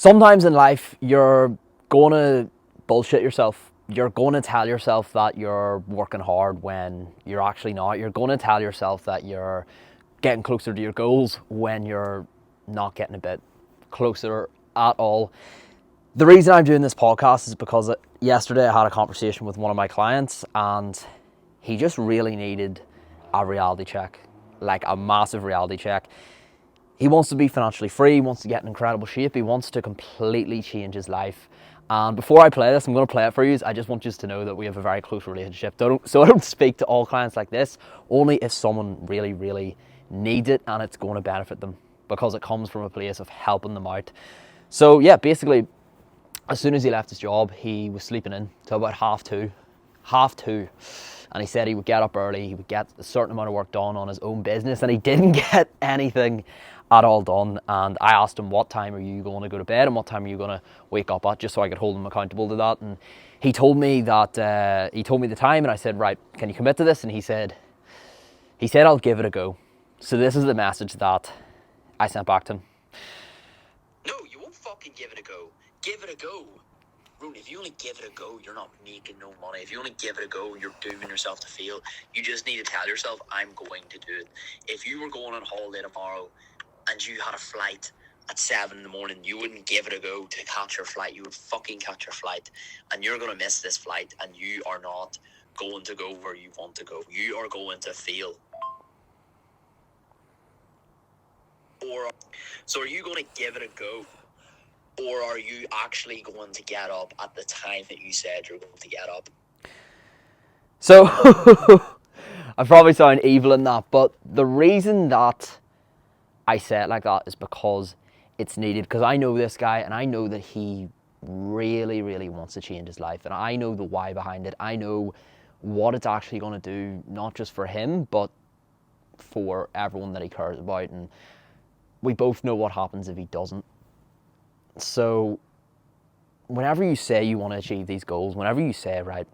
Sometimes in life, you're going to bullshit yourself. You're going to tell yourself that you're working hard when you're actually not. You're going to tell yourself that you're getting closer to your goals when you're not getting a bit closer at all. The reason I'm doing this podcast is because yesterday I had a conversation with one of my clients and he just really needed a reality check, like a massive reality check. He wants to be financially free, he wants to get in incredible shape, he wants to completely change his life. And before I play this, I'm going to play it for you. I just want you to know that we have a very close relationship. So I don't speak to all clients like this, only if someone really, really needs it and it's going to benefit them, because it comes from a place of helping them out. So yeah, basically, as soon as he left his job, he was sleeping in till about half two. And he said he would get up early, he would get a certain amount of work done on his own business, and he didn't get anything at all done. And I asked him, what time are you going to go to bed and what time are you going to wake up at, just so I could hold him accountable to that. And he told me that he told me the time, and I said, right, can you commit to this? And he said I'll give it a go. So this is the message that I sent back to him. No, you won't fucking give it a go. Give it a go. Rooney, if you only give it a go, you're not making no money. If you only give it a go, you're dooming yourself to fail. You just need to tell yourself, I'm going to do it. If you were going on holiday tomorrow and you had a flight at 7 in the morning, you wouldn't give it a go to catch your flight. You would fucking catch your flight. And you're going to miss this flight and you are not going to go where you want to go. You are going to fail. So are you going to give it a go? Or are you actually going to get up at the time that you said you're going to get up? So, I probably sound evil in that, but the reason that I say it like that is because it's needed. Because I know this guy, and I know that he really, really wants to change his life. And I know the why behind it. I know what it's actually going to do, not just for him, but for everyone that he cares about. And we both know what happens if he doesn't. So whenever you say you want to achieve these goals, whenever you say, right,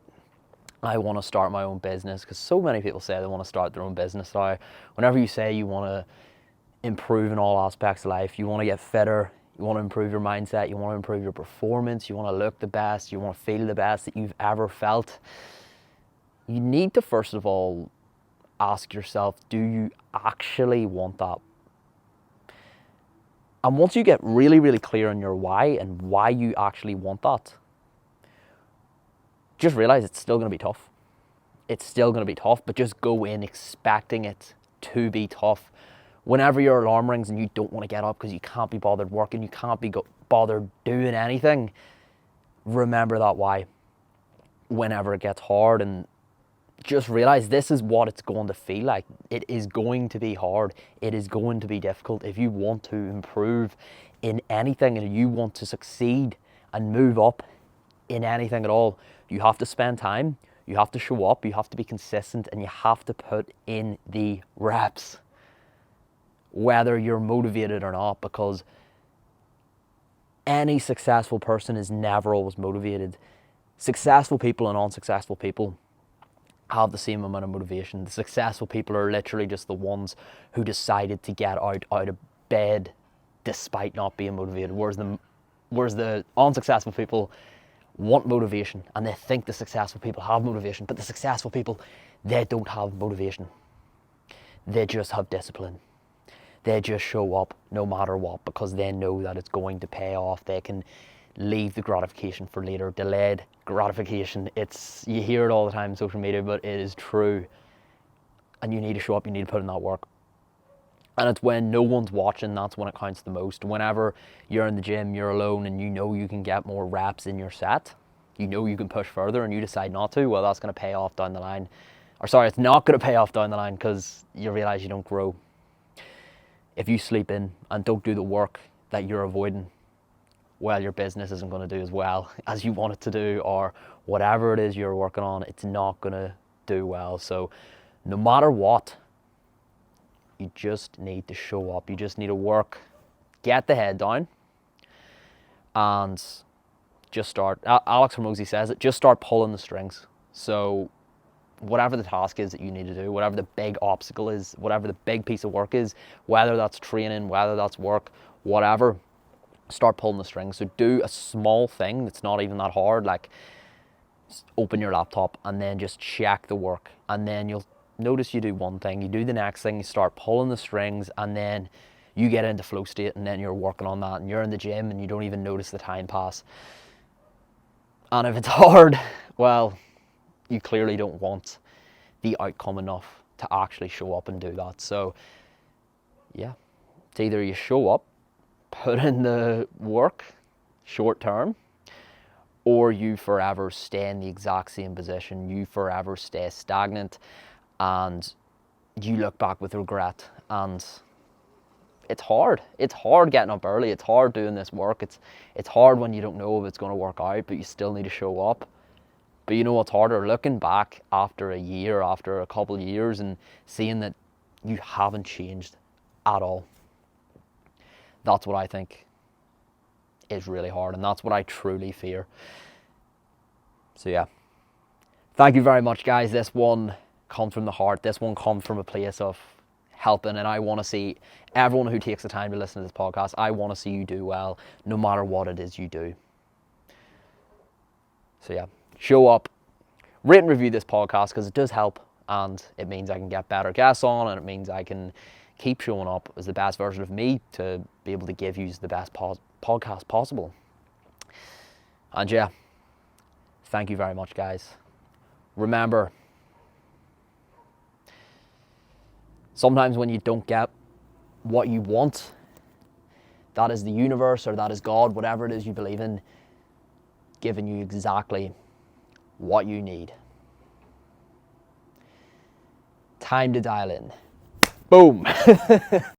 I want to start my own business, because so many people say they want to start their own business now. Whenever you say you want to improve in all aspects of life, you want to get fitter, you want to improve your mindset, you want to improve your performance, you want to look the best, you want to feel the best that you've ever felt, you need to first of all ask yourself, do you actually want that? And once you get really, really clear on your why and why you actually want that, just realize it's still going to be tough. It's still going to be tough, but just go in expecting it to be tough. Whenever your alarm rings and you don't want to get up because you can't be bothered working, you can't be bothered doing anything, remember that why whenever it gets hard, and just realize this is what it's going to feel like. It is going to be hard. It is going to be difficult. If you want to improve in anything and you want to succeed and move up in anything at all, you have to spend time, you have to show up, you have to be consistent, and you have to put in the reps, whether you're motivated or not, because any successful person is never always motivated. Successful people and unsuccessful people have the same amount of motivation. The successful people are literally just the ones who decided to get out of bed despite not being motivated, whereas the unsuccessful people want motivation and they think the successful people have motivation, but the successful people, they don't have motivation. They just have discipline. They just show up no matter what because they know that it's going to pay off. They can leave the gratification for later. Delayed gratification. You hear it all the time in social media, but it is true. And you need to show up, you need to put in that work. And it's when no one's watching, that's when it counts the most. Whenever you're in the gym, you're alone, and you know you can get more reps in your set, you know you can push further, and you decide not to, well, that's going to pay off down the line. Or sorry, it's not going to pay off down the line because you realize you don't grow. If you sleep in and don't do the work that you're avoiding, well, your business isn't going to do as well as you want it to do, or whatever it is you're working on, it's not going to do well. So no matter what, you just need to show up. You just need to work, get the head down, and just start. Alex Hormozy says it, just start pulling the strings. So whatever the task is that you need to do, whatever the big obstacle is, whatever the big piece of work is, whether that's training, whether that's work, whatever, start pulling the strings. So do a small thing that's not even that hard, like open your laptop and then just check the work, and then you'll notice you do one thing, you do the next thing, you start pulling the strings, and then you get into flow state, and then you're working on that, and you're in the gym and you don't even notice the time pass. And if it's hard, well, you clearly don't want the outcome enough to actually show up and do that. So yeah, it's either you show up, put in the work short term, or you forever stay in the exact same position, you forever stay stagnant, and you look back with regret. And it's hard. It's hard getting up early. It's hard doing this work. It's hard when you don't know if it's going to work out, but you still need to show up. But you know what's harder? Looking back after a year, after a couple of years, and seeing that you haven't changed at all. That's what I think is really hard, and that's what I truly fear. So yeah, thank you very much, guys. This one comes from the heart. This one comes from a place of helping, and I want to see everyone who takes the time to listen to this podcast, I want to see you do well, no matter what it is you do. So yeah, show up, rate and review this podcast, because it does help, and it means I can get better guests on, and it means I can keep showing up as the best version of me to be able to give you the best podcast possible. And yeah, thank you very much, guys. Remember, sometimes when you don't get what you want, that is the universe, or that is God, whatever it is you believe in, giving you exactly what you need. Time to dial in. Boom.